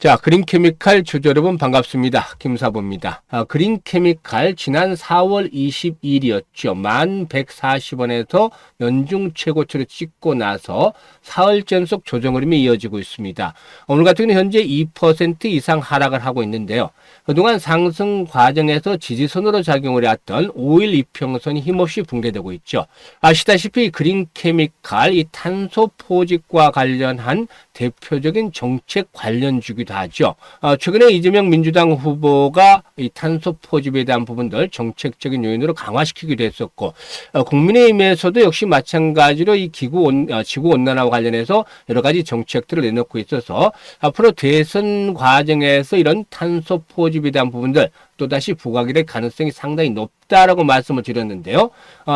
자, 그린케미칼 주주 여러분 반갑습니다. 김사부입니다. 그린케미칼 지난 4월 20일이었죠. 1140원에서 연중 최고치를 찍고 나서 사흘 연속 조정 흐름이 이어지고 있습니다. 오늘 같은 경우는 현재 2% 이상 하락을 하고 있는데요. 그동안 상승 과정에서 지지선으로 작용을 해왔던 5일 이평선이 힘없이 붕괴되고 있죠. 아시다시피 그린케미칼 이 탄소 포집과 관련한 대표적인 정책 관련주기도 하죠. 최근에 이재명 민주당 후보가 이 탄소 포집에 대한 부분들 정책적인 요인으로 강화시키기도 했었고, 국민의힘에서도 역시 마찬가지로 이 지구 온난화와 관련해서 여러 가지 정책들을 내놓고 있어서 앞으로 대선 과정에서 이런 탄소 포집에 대한 부분들 또다시 부각이 될 가능성이 상당히 높다라고 말씀을 드렸는데요.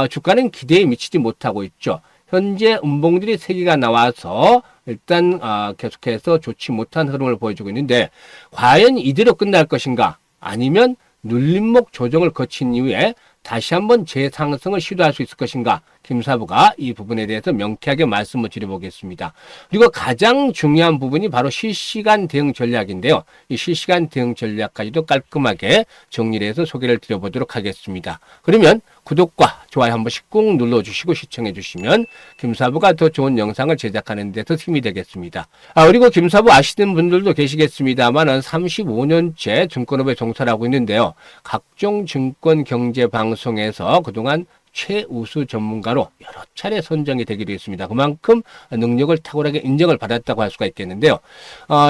주가는 기대에 미치지 못하고 있죠. 현재 음봉들이 3개가 나와서 일단 계속해서 좋지 못한 흐름을 보여주고 있는데, 과연 이대로 끝날 것인가, 아니면 눌림목 조정을 거친 이후에 다시 한번 재상승을 시도할 수 있을 것인가, 김사부가 이 부분에 대해서 명쾌하게 말씀을 드려보겠습니다. 그리고 가장 중요한 부분이 바로 실시간 대응 전략인데요. 이 실시간 대응 전략까지도 깔끔하게 정리를 해서 소개를 드려보도록 하겠습니다. 그러면 구독과 좋아요 한 번씩 꾹 눌러주시고 시청해 주시면 김사부가 더 좋은 영상을 제작하는 데서 힘이 되겠습니다. 그리고 김사부 아시는 분들도 계시겠습니다만 35년째 증권업에 종사를 하고 있는데요. 각종 증권 경제 방송에서 그동안 최우수 전문가로 여러 차례 선정이 되기도 했습니다. 그만큼 능력을 탁월하게 인정을 받았다고 할 수가 있겠는데요.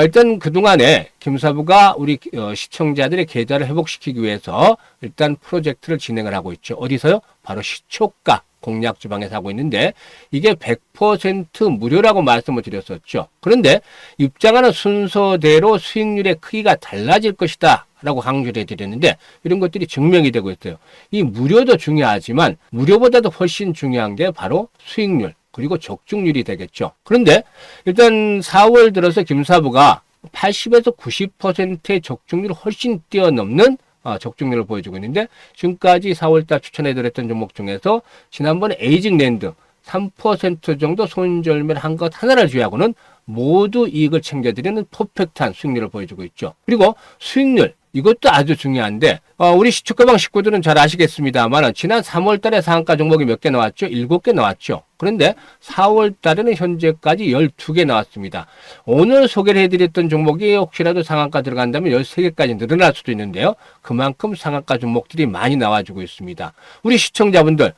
일단 그동안에 김사부가 우리 시청자들의 계좌를 회복시키기 위해서 일단 프로젝트를 진행을 하고 있죠. 어디서요? 바로 시초가 공략 주방에서 하고 있는데, 이게 100% 무료라고 말씀을 드렸었죠. 그런데 입장하는 순서대로 수익률의 크기가 달라질 것이다 라고 강조를 해드렸는데, 이런 것들이 증명이 되고 있어요. 이 무료도 중요하지만 무료보다도 훨씬 중요한 게 바로 수익률 그리고 적중률이 되겠죠. 그런데 일단 4월 들어서 김사부가 80에서 90%의 적중률을 훨씬 뛰어넘는 적중률을 보여주고 있는데, 지금까지 4월달 추천해드렸던 종목 중에서 지난번에 에이징랜드 3% 정도 손절매를 한 것 하나를 제외하고는 모두 이익을 챙겨드리는 퍼펙트한 수익률을 보여주고 있죠. 그리고 수익률, 이것도 아주 중요한데, 우리 시초가방 식구들은 잘 아시겠습니다만 지난 3월 달에 상한가 종목이 몇 개 나왔죠? 7개 나왔죠. 그런데 4월 달에는 현재까지 12개 나왔습니다. 오늘 소개를 해드렸던 종목이 혹시라도 상한가 들어간다면 13개까지 늘어날 수도 있는데요. 그만큼 상한가 종목들이 많이 나와주고 있습니다. 우리 시청자분들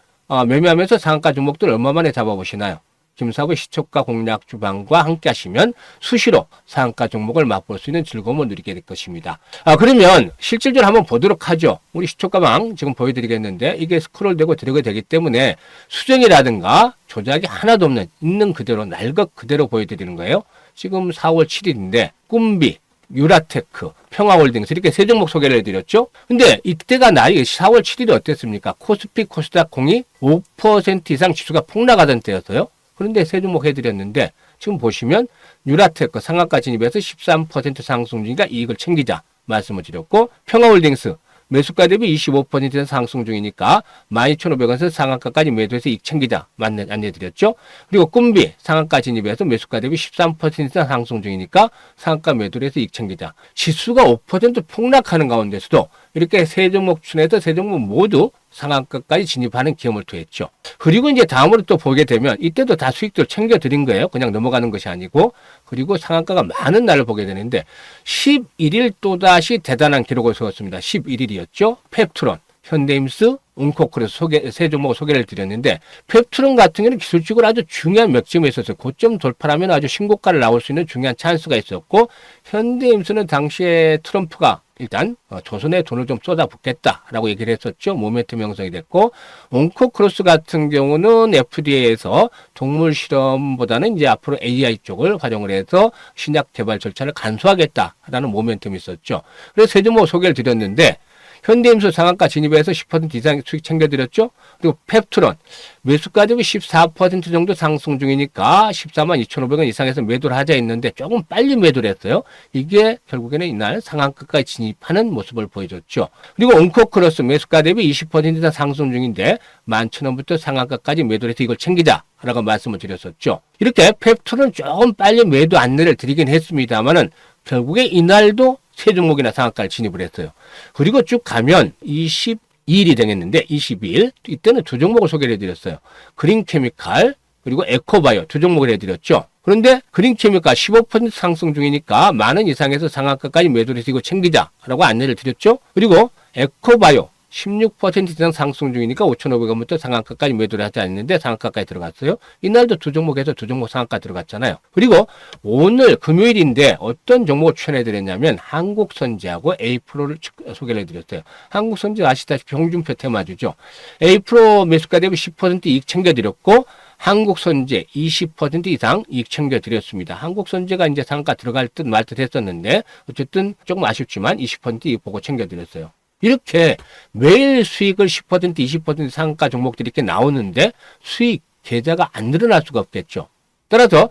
매매하면서 상한가 종목들 얼마 만에 잡아보시나요? 김사부 시초가 공략 주방과 함께 하시면 수시로 상한가 종목을 맛볼 수 있는 즐거움을 누리게 될 것입니다. 그러면 실질적으로 한번 보도록 하죠. 우리 시초가방 지금 보여드리겠는데, 이게 스크롤되고 들어가게 되기 때문에 수정이라든가 조작이 하나도 없는 있는 그대로 날것 그대로 보여드리는 거예요. 지금 4월 7일인데 꿈비, 유라테크, 평화홀딩스 이렇게 세 종목 소개를 해드렸죠. 근데 이때가 날이 4월 7일이 어땠습니까? 코스피 코스닥 공이 5% 이상 지수가 폭락하던 때였어요. 그런데 세 종목 해드렸는데, 지금 보시면 유라테크 상한가 진입해서 13% 상승 중이니까 이익을 챙기자 말씀을 드렸고, 평화홀딩스 매수가 대비 25% 상승 중이니까 12,500원에서 상한가까지 매도해서 이익 챙기자 안내드렸죠. 그리고 꿈비 상한가 진입해서 매수가 대비 13% 상승 중이니까 상한가 매도를 해서 이익 챙기자. 지수가 5% 폭락하는 가운데서도 이렇게 세 종목 추천해서 세 종목 모두 상한가까지 진입하는 기염을 토했죠. 그리고 이제 다음으로 또 보게 되면 이때도 다 수익들 챙겨드린 거예요. 그냥 넘어가는 것이 아니고. 그리고 상한가가 많은 날을 보게 되는데 11일 또다시 대단한 기록을 세웠습니다. 11일이었죠. 펩트론, 현대임스, 응코크에서 세 종목 소개를 드렸는데, 펩트론 같은 경우는 기술적으로 아주 중요한 몇 점에 있었어요. 고점 돌파하면 아주 신고가를 나올 수 있는 중요한 찬스가 있었고, 현대임스는 당시에 트럼프가 일단 조선에 돈을 좀 쏟아붓겠다라고 얘기를 했었죠. 모멘텀 형성이 됐고, 온코크로스 같은 경우는 FDA에서 동물 실험보다는 이제 앞으로 AI 쪽을 활용을 해서 신약 개발 절차를 간소화하겠다라는 모멘텀이 있었죠. 그래서 세 종목 소개를 드렸는데, 현대임수 상한가 진입해서 10% 이상 수익 챙겨드렸죠. 그리고 펩트론 매수가 대비 14% 정도 상승 중이니까 14만 2,500원 이상에서 매도를 하자 했는데 조금 빨리 매도를 했어요. 이게 결국에는 이날 상한가까지 진입하는 모습을 보여줬죠. 그리고 온코크로스 매수가 대비 20% 이상 상승 중인데 11,000원부터 상한가까지 매도를 해서 이걸 챙기자라고 말씀을 드렸었죠. 이렇게 펩트론 조금 빨리 매도 안내를 드리긴 했습니다만은 결국에 이날도 세 종목이나 상한가를 진입을 했어요. 그리고 쭉 가면 22일이 되겠는데 22일 이때는 두 종목을 소개를 해드렸어요. 그린케미칼 그리고 에코바이오 두 종목을 해드렸죠. 그런데 그린케미칼 15% 상승 중이니까 만원 이상에서 상한가까지 매도를 해서 이거 챙기자라고 안내를 드렸죠. 그리고 에코바이오 16% 이상 상승 중이니까 5,500원부터 상한가까지 매도를 하지 않는데 상한가까지 들어갔어요. 이날도 두 종목에서 두 종목 상한가 들어갔잖아요. 그리고 오늘 금요일인데 어떤 종목을 추천해드렸냐면 한국선제하고 A프로를 소개를 해드렸어요. 한국선제 아시다시피 홍준표 테마주죠. A프로 매수가 대비 10% 이익 챙겨드렸고 한국선제 20% 이상 이익 챙겨드렸습니다. 한국선제가 이제 상한가 들어갈 듯 말 듯 했었는데 어쨌든 조금 아쉽지만 20% 이익 보고 챙겨드렸어요. 이렇게 매일 수익을 10% 20% 상한가 종목들이 이렇게 나오는데 수익 계좌가 안 늘어날 수가 없겠죠. 따라서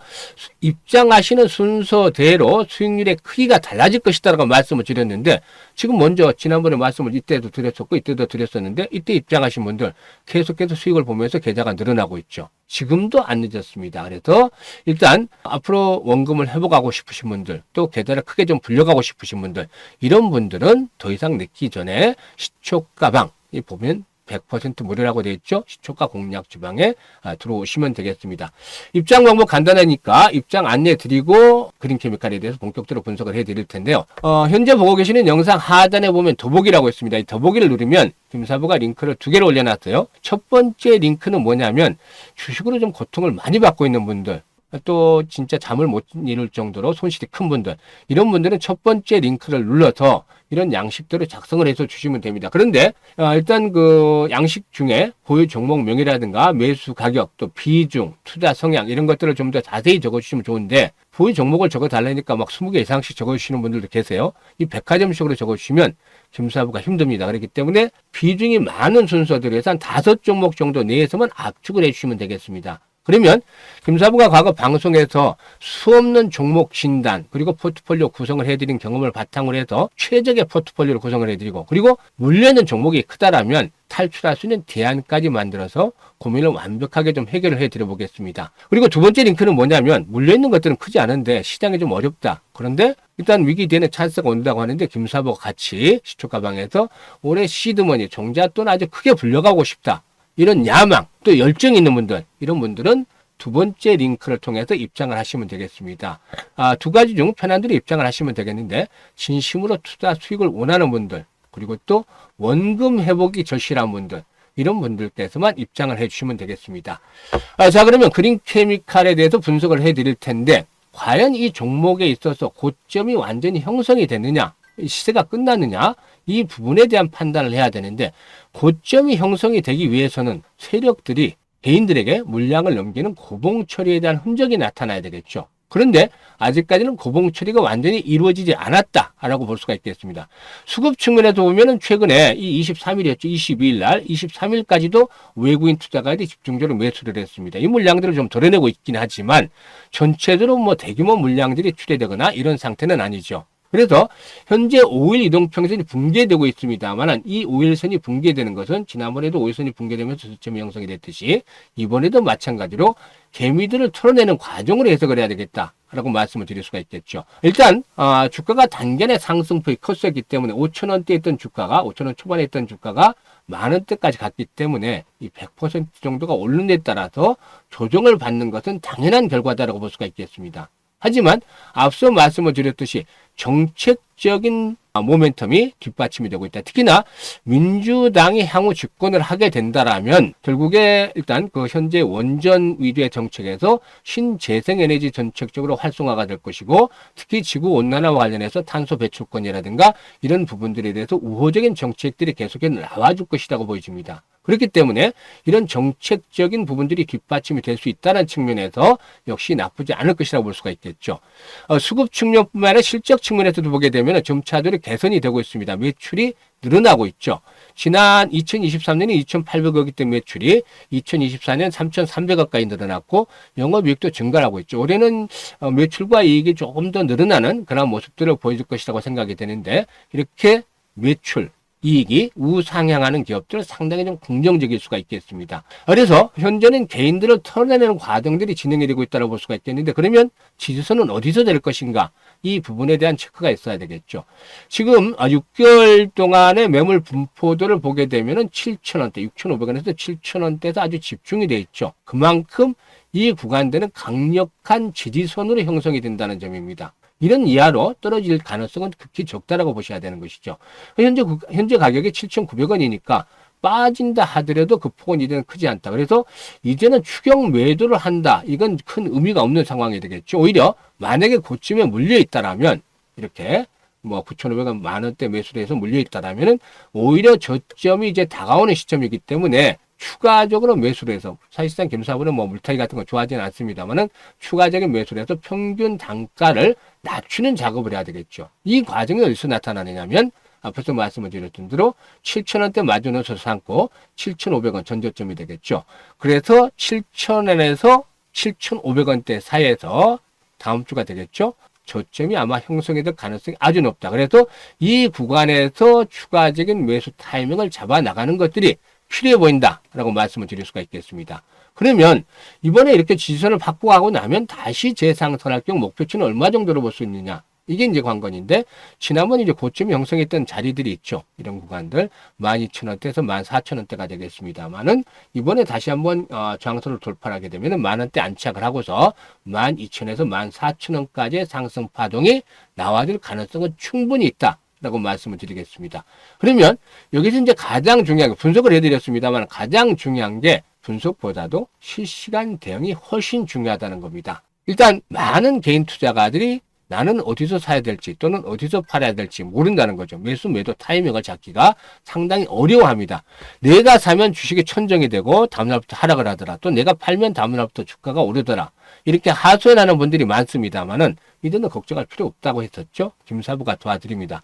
입장하시는 순서대로 수익률의 크기가 달라질 것이다라고 말씀을 드렸는데 지금 먼저 지난번에 말씀을 이때도 드렸었고 이때도 드렸었는데 이때 입장하신 분들 계속해서 수익을 보면서 계좌가 늘어나고 있죠. 지금도 안 늦었습니다. 그래서 일단 앞으로 원금을 회복하고 싶으신 분들 또 계좌를 크게 좀 불려가고 싶으신 분들 이런 분들은 더 이상 늦기 전에 시초가방 보면 100% 무료라고 되어 있죠. 시초가 공략 주방에 들어오시면 되겠습니다. 입장 방법 간단하니까 입장 안내 드리고 그린케미칼에 대해서 본격적으로 분석을 해드릴 텐데요. 현재 보고 계시는 영상 하단에 보면 더보기라고 있습니다. 이 더보기를 누르면 김사부가 링크를 두 개를 올려놨어요. 첫 번째 링크는 뭐냐면 주식으로 좀 고통을 많이 받고 있는 분들 또 진짜 잠을 못 이룰 정도로 손실이 큰 분들 이런 분들은 첫 번째 링크를 눌러서 이런 양식대로 작성을 해서 주시면 됩니다. 그런데 일단 그 양식 중에 보유 종목 명이라든가 매수 가격 또 비중 투자 성향 이런 것들을 좀 더 자세히 적어주시면 좋은데 보유 종목을 적어달라니까 막 20개 이상씩 적어주시는 분들도 계세요. 이 백화점식으로 적어주시면 김사부가 힘듭니다. 그렇기 때문에 비중이 많은 순서들에서 한 5종목 정도 내에서만 압축을 해주시면 되겠습니다. 그러면 김사부가 과거 방송에서 수없는 종목 진단 그리고 포트폴리오 구성을 해드린 경험을 바탕으로 해서 최적의 포트폴리오를 구성을 해드리고 그리고 물려있는 종목이 크다라면 탈출할 수 있는 대안까지 만들어서 고민을 완벽하게 좀 해결을 해드려 보겠습니다. 그리고 두 번째 링크는 뭐냐면 물려있는 것들은 크지 않은데 시장이 좀 어렵다. 그런데 일단 위기 뒤에는 찬스가 온다고 하는데 김사부가 같이 시초가방에서 올해 시드머니 종잣돈 아주 크게 불려가고 싶다. 이런 야망 또 열정 있는 분들 이런 분들은 두 번째 링크를 통해서 입장을 하시면 되겠습니다. 두 가지 중 편한 대로 입장을 하시면 되겠는데 진심으로 투자 수익을 원하는 분들 그리고 또 원금 회복이 절실한 분들 이런 분들께서만 입장을 해주시면 되겠습니다. 자 그러면 그린케미칼에 대해서 분석을 해드릴 텐데 과연 이 종목에 있어서 고점이 완전히 형성이 됐느냐 시세가 끝났느냐 이 부분에 대한 판단을 해야 되는데 고점이 형성이 되기 위해서는 세력들이 개인들에게 물량을 넘기는 고봉 처리에 대한 흔적이 나타나야 되겠죠. 그런데 아직까지는 고봉 처리가 완전히 이루어지지 않았다라고 볼 수가 있겠습니다. 수급 측면에서 보면은 최근에 이 23일이었죠. 22일 날 23일까지도 외국인 투자가들이 집중적으로 매수를 했습니다. 이 물량들을 좀 덜어내고 있긴 하지만 전체적으로 뭐 대규모 물량들이 출회되거나 이런 상태는 아니죠. 그래서 현재 5일 이동평선이 붕괴되고 있습니다만 이 5일선이 붕괴되는 것은 지난번에도 5일선이 붕괴되면서 저점이 형성이 됐듯이 이번에도 마찬가지로 개미들을 털어내는 과정으로 해석을 해야 되겠다라고 말씀을 드릴 수가 있겠죠. 일단 주가가 단견의 상승폭이 컸었기 때문에 5,000원대에 있던 주가가 5,000원 초반에 있던 주가가 만원대까지 갔기 때문에 이 100% 정도가 오른 데 따라서 조정을 받는 것은 당연한 결과다라고 볼 수가 있겠습니다. 하지만 앞서 말씀을 드렸듯이 정책적인 모멘텀이 뒷받침이 되고 있다. 특히나 민주당이 향후 집권을 하게 된다라면 결국에 일단 그 현재 원전 위주의 정책에서 신재생에너지 정책적으로 활성화가 될 것이고 특히 지구온난화와 관련해서 탄소 배출권이라든가 이런 부분들에 대해서 우호적인 정책들이 계속해서 나와줄 것이라고 보여집니다. 그렇기 때문에 이런 정책적인 부분들이 뒷받침이 될 수 있다는 측면에서 역시 나쁘지 않을 것이라고 볼 수가 있겠죠. 수급 측면뿐만 아니라 실적 측면에서도 보게 되면 점차적으로 개선이 되고 있습니다. 매출이 늘어나고 있죠. 지난 2023년에 2,800억이 된 매출이 2024년 3,300억까지 늘어났고 영업이익도 증가하고 있죠. 올해는 매출과 이익이 조금 더 늘어나는 그런 모습들을 보여줄 것이라고 생각이 되는데 이렇게 매출 이익이 우상향하는 기업들 상당히 좀 긍정적일 수가 있겠습니다. 그래서 현재는 개인들을 털어내는 과정들이 진행이 되고 있다고 볼 수가 있겠는데 그러면 지지선은 어디서 될 것인가? 이 부분에 대한 체크가 있어야 되겠죠. 지금 6개월 동안의 매물 분포도를 보게 되면은 7,000원대, 6,500원에서 7,000원대에서 아주 집중이 돼 있죠. 그만큼 이 구간대는 강력한 지지선으로 형성이 된다는 점입니다. 이런 이하로 떨어질 가능성은 극히 적다라고 보셔야 되는 것이죠. 현재 가격이 7,900원이니까 빠진다 하더라도 그 폭은 이제는 크지 않다. 그래서 이제는 추격 매도를 한다. 이건 큰 의미가 없는 상황이 되겠죠. 오히려 만약에 고점에 물려 있다라면 이렇게 뭐 9,500원 만원대 매수를 해서 물려 있다라면은 오히려 저점이 이제 다가오는 시점이기 때문에 추가적으로 매수를 해서 사실상 김사부는 뭐 물타기 같은 거 좋아하지는 않습니다만은 추가적인 매수를 해서 평균 단가를 낮추는 작업을 해야 되겠죠. 이 과정이 어디서 나타나느냐면 앞에서 말씀을 드렸던 대로 7,000원대 마주넣어서 삼고 7,500원 전저점이 되겠죠. 그래서 7,000원에서 7,500원대 사이에서 다음 주가 되겠죠. 저점이 아마 형성이 될 가능성이 아주 높다. 그래서 이 구간에서 추가적인 매수 타이밍을 잡아 나가는 것들이 필요해 보인다라고 말씀을 드릴 수가 있겠습니다. 그러면 이번에 이렇게 지지선을 바꾸고 나면 다시 재상선할 경우 목표치는 얼마 정도로 볼 수 있느냐? 이게 이제 관건인데 지난번 이제 고점이 형성했던 자리들이 있죠. 이런 구간들 12,000원대에서 14,000원대가 되겠습니다만은 이번에 다시 한번 저항선을 돌파하게 되면은 만원대 안착을 하고서 12,000원에서 14,000원까지의 상승 파동이 나와줄 가능성은 충분히 있다. 라고 말씀을 드리겠습니다. 그러면 여기서 이제 가장 중요한 게 분석을 해드렸습니다만 가장 중요한 게 분석보다도 실시간 대응이 훨씬 중요하다는 겁니다. 일단 많은 개인 투자가들이 나는 어디서 사야 될지 또는 어디서 팔아야 될지 모른다는 거죠. 매수 매도 타이밍을 잡기가 상당히 어려워합니다. 내가 사면 주식이 천정이 되고 다음날부터 하락을 하더라. 또 내가 팔면 다음날부터 주가가 오르더라. 이렇게 하소연하는 분들이 많습니다만은 이들은 걱정할 필요 없다고 했었죠. 김사부가 도와드립니다.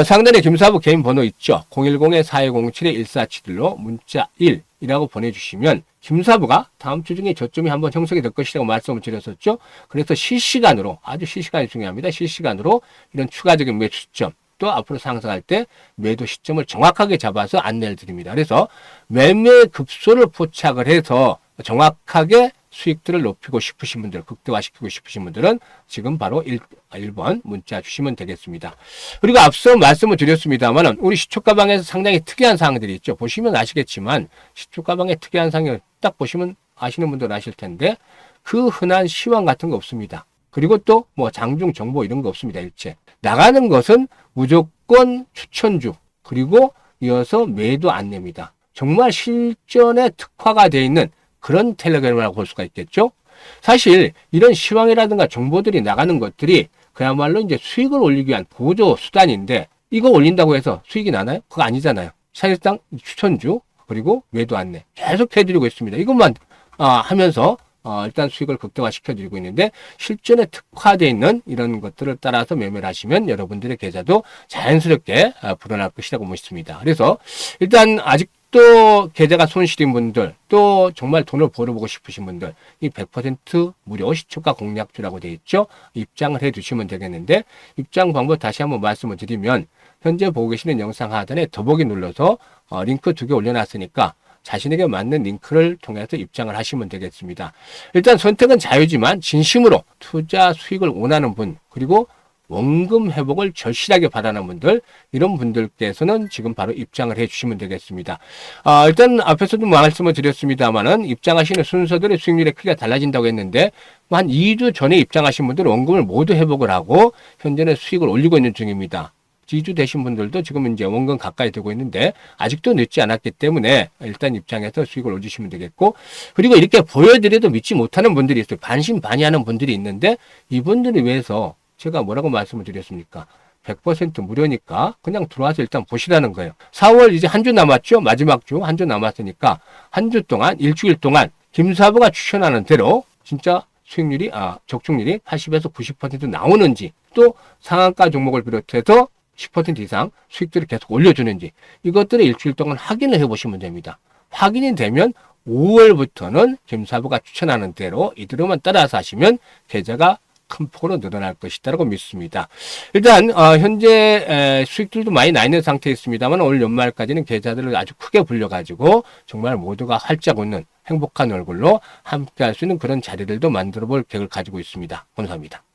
상단에 김사부 개인 번호 있죠. 010-4207-1471로 문자 1이라고 보내주시면 김사부가 다음 주 중에 저점이 한번 형성이 될 것이라고 말씀을 드렸었죠. 그래서 실시간으로 아주 실시간이 중요합니다. 실시간으로 이런 추가적인 매수 시점 또 앞으로 상승할 때 매도 시점을 정확하게 잡아서 안내를 드립니다. 그래서 매매 급소를 포착을 해서 정확하게 수익들을 높이고 싶으신 분들, 극대화시키고 싶으신 분들은 지금 바로 1번 문자 주시면 되겠습니다. 그리고 앞서 말씀을 드렸습니다만 우리 시초가방에서 상당히 특이한 사항들이 있죠. 보시면 아시겠지만 시초가방의 특이한 사항을 딱 보시면 아시는 분들은 아실 텐데 그 흔한 시황 같은 거 없습니다. 그리고 또 뭐 장중 정보 이런 거 없습니다. 일체. 나가는 것은 무조건 추천주 그리고 이어서 매도 안내입니다. 정말 실전에 특화가 되어 있는 그런 텔레그램이라고 볼 수가 있겠죠. 사실 이런 시황이라든가 정보들이 나가는 것들이 그야말로 이제 수익을 올리기 위한 보조 수단인데 이거 올린다고 해서 수익이 나나요? 그거 아니잖아요. 사실상 추천주 그리고 매도 안내 계속 해드리고 있습니다. 이것만 하면서 일단 수익을 극대화시켜드리고 있는데 실전에 특화되어 있는 이런 것들을 따라서 매매를 하시면 여러분들의 계좌도 자연스럽게 불어날 것이라고 믿습니다. 그래서 일단 아직도 계좌가 손실인 분들 또 정말 돈을 벌어보고 싶으신 분들 이 100% 무료 시초가 공략주라고 되어 있죠. 입장을 해두시면 되겠는데 입장 방법 다시 한번 말씀을 드리면 현재 보고 계시는 영상 하단에 더보기 눌러서 링크 2개 올려놨으니까 자신에게 맞는 링크를 통해서 입장을 하시면 되겠습니다. 일단 선택은 자유지만 진심으로 투자 수익을 원하는 분 그리고 원금 회복을 절실하게 바라는 분들 이런 분들께서는 지금 바로 입장을 해주시면 되겠습니다. 일단 앞에서도 말씀을 드렸습니다만은 입장하시는 순서들의 수익률이 크게 달라진다고 했는데 한 2주 전에 입장하신 분들은 원금을 모두 회복을 하고 현재는 수익을 올리고 있는 중입니다. 2주 되신 분들도 지금 이제 원금 가까이 되고 있는데 아직도 늦지 않았기 때문에 일단 입장해서 수익을 올리시면 되겠고 그리고 이렇게 보여드려도 믿지 못하는 분들이 있어요. 반신반의하는 분들이 있는데 이분들을 위해서 제가 뭐라고 말씀을 드렸습니까? 100% 무료니까 그냥 들어와서 일단 보시라는 거예요. 4월 이제 한 주 남았죠? 마지막 주 한 주 남았으니까 한 주 동안 일주일 동안 김사부가 추천하는 대로 진짜 수익률이 적중률이 80에서 90% 나오는지 또 상한가 종목을 비롯해서 10% 이상 수익들을 계속 올려주는지 이것들을 일주일 동안 확인을 해보시면 됩니다. 확인이 되면 5월부터는 김사부가 추천하는 대로 이대로만 따라서 하시면 계좌가 큰 폭으로 늘어날 것이다라고 믿습니다. 일단 현재 수익들도 많이 나 있는 상태에 있습니다만 올 연말까지는 계좌들을 아주 크게 불려가지고 정말 모두가 활짝 웃는 행복한 얼굴로 함께 할 수 있는 그런 자리들도 만들어 볼 계획을 가지고 있습니다. 감사합니다.